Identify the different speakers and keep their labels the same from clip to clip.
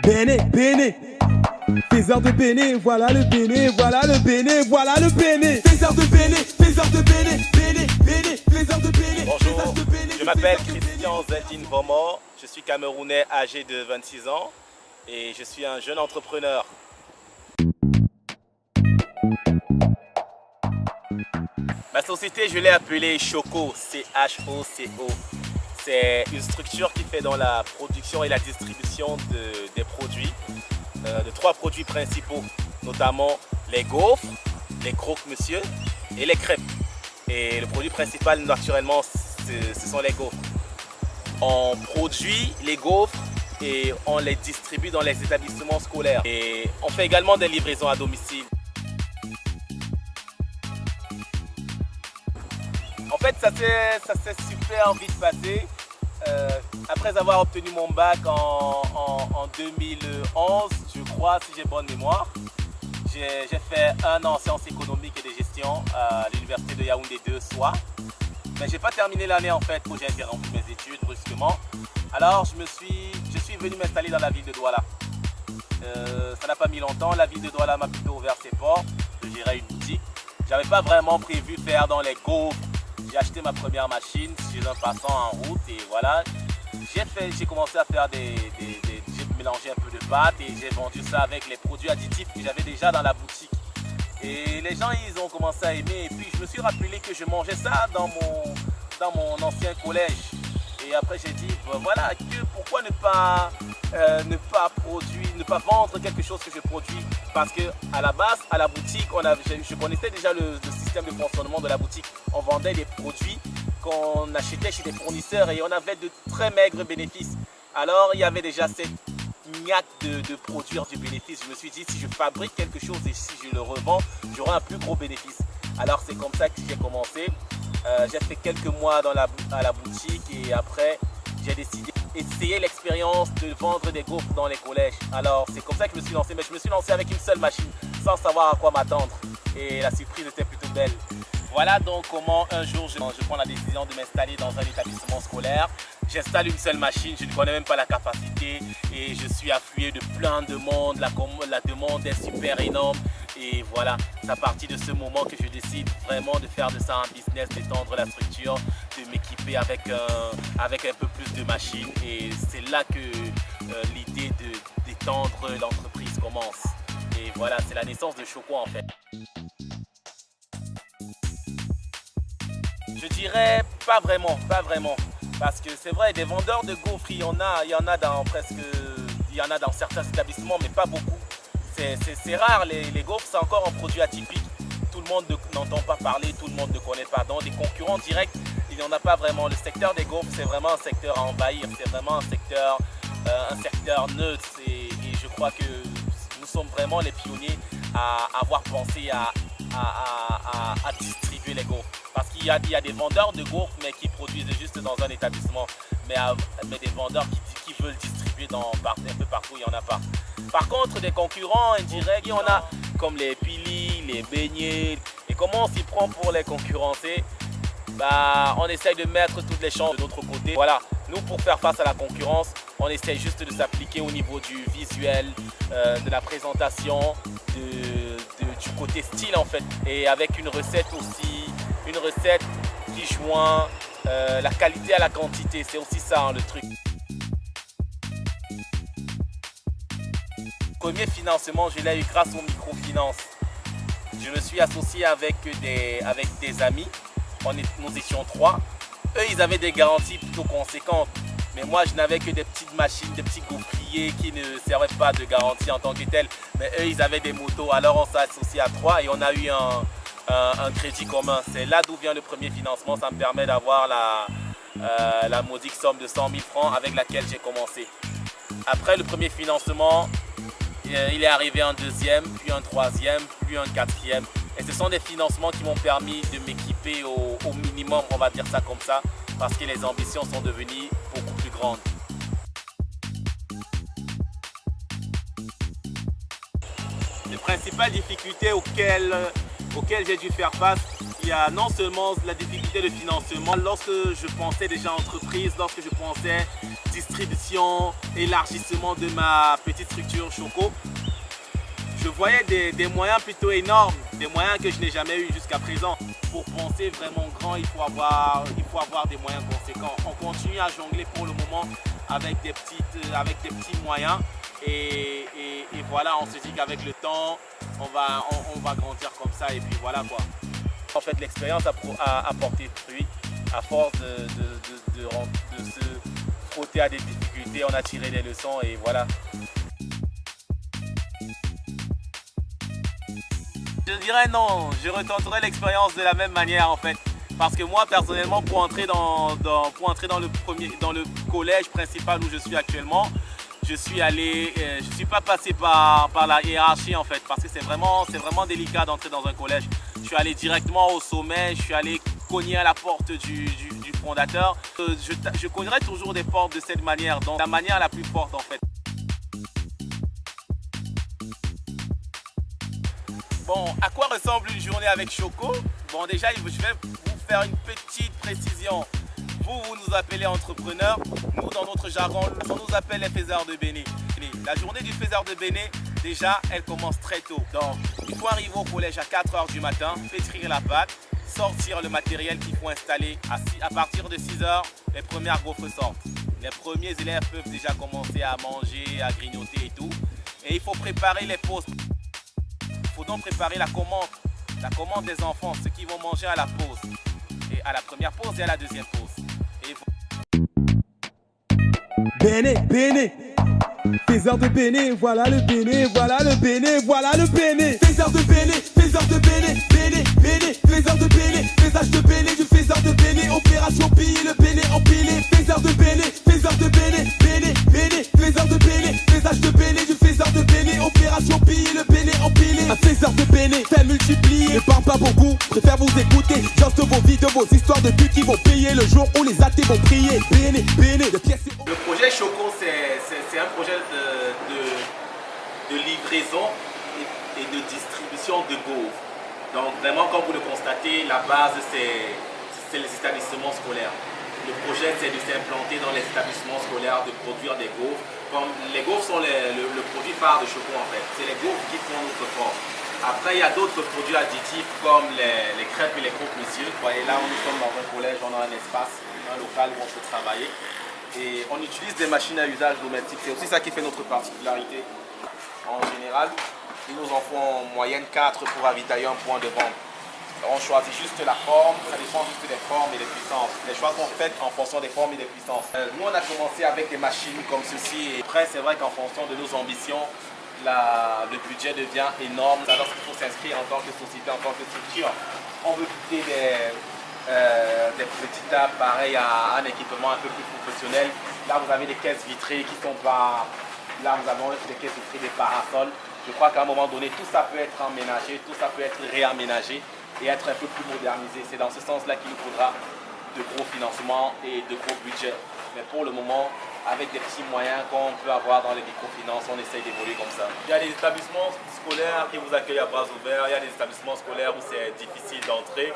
Speaker 1: Béné, Béné. Faiseur de Béné, voilà le Béné, voilà le Béné, voilà le Béné. Faiseur de Béné, faiseur de Béné, Béné, Béné, faiseur de Béné.
Speaker 2: Bonjour, je m'appelle Christian Zeldin Vomo, je suis camerounais âgé de 26 ans et je suis un jeune entrepreneur. Ma société, je l'ai appelée Choco, C-H-O-C-O. C'est une structure qui fait dans la production et la distribution des produits, de 3 produits principaux, notamment les gaufres, les croque-monsieur et les crêpes. Et le produit principal, naturellement, ce sont les gaufres. On produit les gaufres et on les distribue dans les établissements scolaires. Et on fait également des livraisons à domicile. En fait, ça s'est super vite passé. Après avoir obtenu mon bac en 2011, je crois, si j'ai bonne mémoire, j'ai fait 1 an en sciences économiques et de gestion à l'université de Yaoundé 2, SOA. Mais je n'ai pas terminé l'année en fait, où j'ai interrompu mes études brusquement. Alors je suis venu m'installer dans la ville de Douala. Ça n'a pas mis longtemps, la ville de Douala m'a plutôt ouvert ses portes. Je gérais une boutique. J'avais pas vraiment prévu faire dans les gaufres. J'ai acheté ma première machine chez un passant en route et voilà. J'ai commencé à faire j'ai mélangé un peu de pâte et j'ai vendu ça avec les produits additifs que j'avais déjà dans la boutique. Et les gens, ils ont commencé à aimer. Et puis je me suis rappelé que je mangeais ça dans mon ancien collège. Et après j'ai dit, voilà, pourquoi ne pas vendre quelque chose que je produis. Parce que à la base, à la boutique, je connaissais déjà le système de fonctionnement de la boutique. On vendait des produits qu'on achetait chez des fournisseurs et on avait de très maigres bénéfices. Alors il y avait déjà cette niaque de produire du bénéfice. Je me suis dit, si je fabrique quelque chose et si je le revends, j'aurai un plus gros bénéfice. Alors c'est comme ça que j'ai commencé. J'ai fait quelques mois à la boutique et après j'ai décidé d'essayer l'expérience de vendre des gaufres dans les collèges. Alors c'est comme ça que je me suis lancé, mais je me suis lancé avec une seule machine sans savoir à quoi m'attendre et la surprise était plutôt belle. Voilà donc comment un jour je prends la décision de m'installer dans un établissement scolaire. J'installe une seule machine, je ne connais même pas la capacité et je suis afflué de plein de monde, la demande est super énorme. Et voilà, c'est à partir de ce moment que je décide vraiment de faire de ça un business, d'étendre la structure, de m'équiper avec un peu plus de machines. Et c'est là que l'idée d'étendre l'entreprise commence. Et voilà, c'est la naissance de Choco en fait. Je dirais pas vraiment. Parce que c'est vrai, des vendeurs de gaufres, il y en a dans certains établissements, mais pas beaucoup. C'est rare, les gaufres, c'est encore un produit atypique. Tout le monde n'entend pas parler, tout le monde ne connaît pas. Donc des concurrents directs, il n'y en a pas vraiment. Le secteur des gaufres, c'est vraiment un secteur à envahir. C'est vraiment un secteur neutre. Et je crois que nous sommes vraiment les pionniers à avoir pensé à distribuer les gaufres. Parce qu'il y a des vendeurs de gaufres, mais qui produisent juste dans un établissement. Mais des vendeurs qui veulent distribuer un peu partout, il n'y en a pas. Par contre, des concurrents indirects, il y en a comme les Pili, les beignets. Et comment on s'y prend pour les concurrencer? On essaye de mettre toutes les chances de notre côté. Voilà, nous pour faire face à la concurrence, on essaye juste de s'appliquer au niveau du visuel, de la présentation, du côté style en fait. Et avec une recette aussi, une recette qui joint la qualité à la quantité. C'est aussi ça le truc. Premier financement, je l'ai eu grâce aux microfinances. Je me suis associé avec des amis. Nous étions 3. Eux, ils avaient des garanties plutôt conséquentes. Mais moi, je n'avais que des petites machines, des petits gaufriers qui ne servaient pas de garantie en tant que telles. Mais eux, ils avaient des motos. Alors, on s'est associé à 3 et on a eu un crédit commun. C'est là d'où vient le premier financement. Ça me permet d'avoir la modique somme de 100 000 francs avec laquelle j'ai commencé. Après le premier financement, il est arrivé un deuxième, puis un troisième, puis un quatrième. Et ce sont des financements qui m'ont permis de m'équiper au minimum, on va dire ça comme ça, parce que les ambitions sont devenues beaucoup plus grandes. Les principales difficultés auxquelles j'ai dû faire face, il y a non seulement la difficulté de financement, lorsque je pensais déjà entreprise, lorsque je pensais distribution, élargissement de ma petite structure Choco, je voyais des moyens plutôt énormes, des moyens que je n'ai jamais eu jusqu'à présent. Pour penser vraiment grand, il faut avoir des moyens conséquents. On continue à jongler pour le moment avec des petits moyens et voilà, on se dit qu'avec le temps, on va grandir comme ça et puis voilà quoi. En fait, l'expérience a porté fruit. À force de se frotter à des difficultés, on a tiré des leçons et voilà. Je dirais non, je retenterai l'expérience de la même manière en fait. Parce que moi personnellement, pour entrer dans le collège principal où je suis actuellement, je suis pas passé par la hiérarchie en fait, parce que c'est vraiment délicat d'entrer dans un collège. Je suis allé directement au sommet, je suis allé cogner à la porte du fondateur. Je cognerai toujours des portes de cette manière, donc la manière la plus forte en fait. Bon, à quoi ressemble une journée avec Choco? Bon, déjà, je vais vous faire une petite précision. Vous nous appelez entrepreneurs. Nous, dans notre jargon, on nous appelle les faiseurs de Béné. La journée du faiseur de Béné, déjà, elle commence très tôt. Donc, il faut arriver au collège à 4 h du matin, pétrir la pâte, sortir le matériel qu'il faut installer. À partir de 6 h, les premières gaufres sortent. Les premiers élèves peuvent déjà commencer à manger, à grignoter et tout. Et il faut préparer les pauses. Il faut donc préparer la commande des enfants, ce qu'ils vont manger à la pause. Et à la première pause et à la deuxième pause.
Speaker 1: Béné, Béné, faiseur de Béné, voilà le Béné, voilà le Béné, voilà le Béné. Faiseur de Béné, Béné, Béné, faiseur de Béné, faisage de Béné, du faiseur de Béné, opération piller le Béné empilé. Faiseur de Béné, Béné, Béné, faiseur de Béné, faisage de Béné, du faiseur de Béné, opération piller le Béné empilé. Un faiseur de Béné, fait multiplier, ne parle pas beaucoup, préfère vous écouter, juste vos vies, de vos histoires de buts qui vont payer le jour où les athées vont prier. Béné, Béné, de pièces.
Speaker 2: Le projet Choco, c'est un projet de livraison et de distribution de gaufres. Donc vraiment, comme vous le constatez, la base, c'est les établissements scolaires. Le projet, c'est de s'implanter dans les établissements scolaires, de produire des gaufres. Comme les gaufres sont le produit phare de Choco en fait. C'est les gaufres qui font notre force. Après, il y a d'autres produits additifs comme les crêpes et les croque-monsieur. Vous voyez là, nous sommes dans un collège, on a un espace, un local où on peut travailler. Et on utilise des machines à usage domestique. C'est aussi ça qui fait notre particularité. En général, il nous en faut en moyenne 4 pour ravitailler un point de vente. On choisit juste la forme, ça dépend juste des formes et des puissances. Les choix sont faits en fonction des formes et des puissances. Nous, on a commencé avec des machines comme ceci. Et après, c'est vrai qu'en fonction de nos ambitions, le budget devient énorme. Alors qu'il faut s'inscrire en tant que société, en tant que structure. On veut quitter des petites tables pareilles à un équipement un peu plus professionnel. Là, vous avez des caisses vitrées qui sont pas... Là, nous avons des caisses vitrées, des parasols. Je crois qu'à un moment donné, tout ça peut être emménagé, tout ça peut être réaménagé et être un peu plus modernisé. C'est dans ce sens-là qu'il nous faudra de gros financements et de gros budgets. Mais pour le moment, avec des petits moyens qu'on peut avoir dans les microfinances, on essaye d'évoluer comme ça. Il y a des établissements scolaires qui vous accueillent à bras ouverts, il y a des établissements scolaires où c'est difficile d'entrer.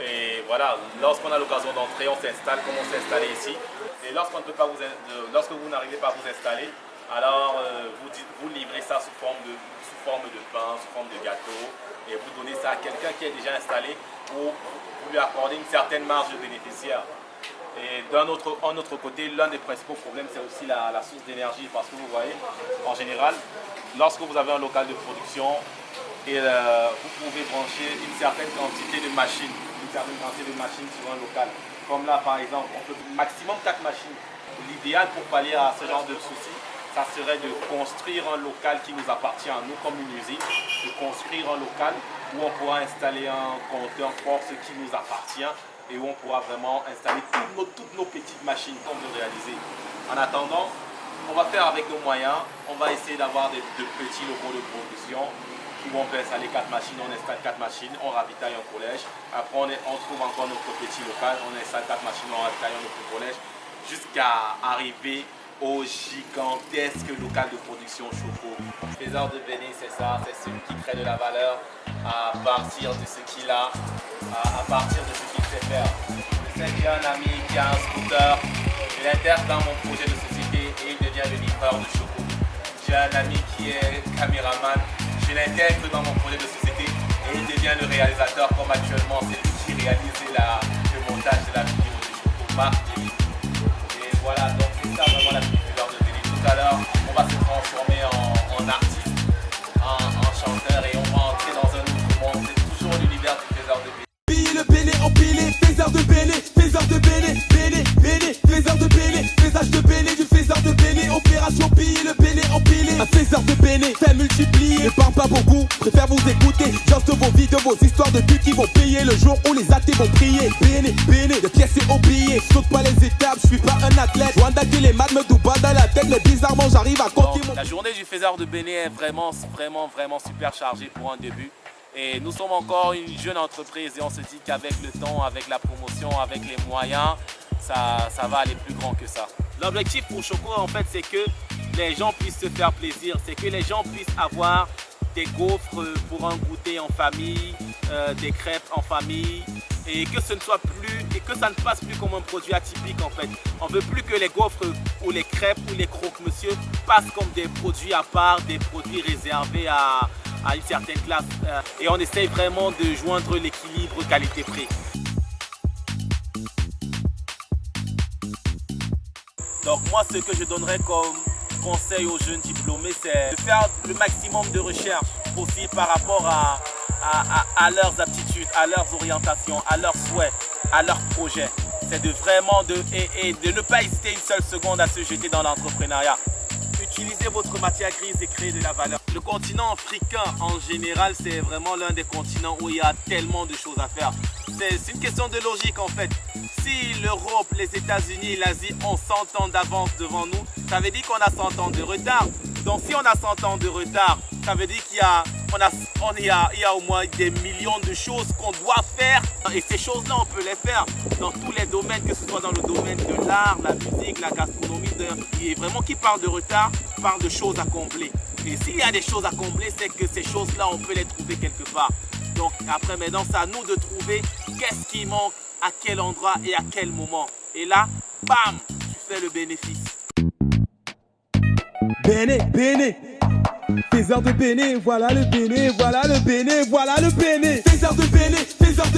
Speaker 2: Et voilà, lorsqu'on a l'occasion d'entrer, on s'installe comme on s'est installé ici. Et lorsque vous n'arrivez pas à vous installer, alors vous livrez ça sous forme de pain, sous forme de gâteau, et vous donnez ça à quelqu'un qui est déjà installé pour lui accorder une certaine marge de bénéficiaire. Et d'un autre côté, l'un des principaux problèmes, c'est aussi la source d'énergie, parce que vous voyez, en général, lorsque vous avez un local de production, et vous pouvez brancher une certaine quantité de machines, sur un local. Comme là, par exemple, on peut maximum 4 machines. L'idéal pour pallier à ce genre de soucis, ça serait de construire un local qui nous appartient à nous comme une usine, de construire un local où on pourra installer un compteur force qui nous appartient et où on pourra vraiment installer toutes nos petites machines qu'on veut réaliser. En attendant, on va faire avec nos moyens, on va essayer d'avoir de petits locaux de production où on peut installer 4 machines, on installe 4 machines, on ravitaille un collège. Après on trouve encore notre petit local, on installe 4 machines, on ravitaille un autre collège, jusqu'à arriver au gigantesque local de production Choco. Faiseur de Béné, c'est ça, c'est celui qui crée de la valeur à partir de ce qu'il a, à partir de ce qu'il sait faire. Je sais qu'il y a un ami qui a un scooter, je l'intègre dans mon projet de société. et il devient le livreur de Choco. J'ai un ami qui est caméraman, je l'intègre dans mon projet de société et il devient le réalisateur comme actuellement c'est lui qui réalise le montage de la vidéo de Choco, Marc Delis. Et voilà, donc c'est ça vraiment la petite Faiseur de Béné. Tout à l'heure, on va se transformer en artiste, en chanteur et on va entrer dans un autre monde. C'est toujours l'univers du Faiseur de Béné.
Speaker 1: Piller le Béné, empilé, Faiseur de Béné, Faiseur de Béné, Béné, Béné, Faiseur de Béné, Faisage de Béné, du Faiseur de Béné, opération piller le Béné, empilé. Un Faiseur de Béné, fait multiplier, ne parle pas beaucoup, préfère vous écouter. Juste vos vidéos, vos histoires de pute qui vont payer le jour où les athées vont prier. Béné, Béné, de pièces et oubliées, saute pas les étapes, je suis pas un athlète. Wanda qui les maths me douba dans la tête, mais bizarrement j'arrive à compter mon...
Speaker 2: La journée du Faiseur de Béné est vraiment super chargée pour un début. Et nous sommes encore une jeune entreprise et on se dit qu'avec le temps, avec la promotion, avec les moyens, ça va aller plus grand que ça. L'objectif pour Choco en fait c'est que les gens puissent se faire plaisir, c'est que les gens puissent avoir des gaufres pour un goûter en famille, des crêpes en famille et que ce ne soit plus et que ça ne passe plus comme un produit atypique en fait. On ne veut plus que les gaufres ou les crêpes ou les croque-monsieur passent comme des produits à part, des produits réservés à une certaine classe et on essaye vraiment de joindre l'équilibre qualité-prix. Donc moi ce que je donnerais comme conseil aux jeunes diplômés c'est de faire le maximum de recherche possible par rapport à leurs aptitudes, à leurs orientations, à leurs souhaits, à leurs projets. C'est de vraiment de ne pas hésiter une seule seconde à se jeter dans l'entrepreneuriat. Utilisez votre matière grise et créez de la valeur. Le continent africain en général, c'est vraiment l'un des continents où il y a tellement de choses à faire. C'est une question de logique en fait. Si l'Europe, les États-Unis et l'Asie ont 100 ans d'avance devant nous, ça veut dire qu'on a 100 ans de retard. Donc si on a 100 ans de retard, ça veut dire qu'il y a au moins des millions de choses qu'on doit faire. Et ces choses-là, on peut les faire dans tous les domaines, que ce soit dans le domaine de l'art, la musique, la gastronomie. Et vraiment, qui parle de retard, parle de choses à combler. Et s'il y a des choses à combler, c'est que ces choses-là, on peut les trouver quelque part. Donc après, maintenant, c'est à nous de trouver qu'est-ce qui manque, à quel endroit et à quel moment. Et là, bam, tu fais le bénéfice.
Speaker 1: Béné, Béné, Faiseur de Béné, voilà le Béné, voilà le Béné, voilà le Béné. Faiseur de Béné, Faiseur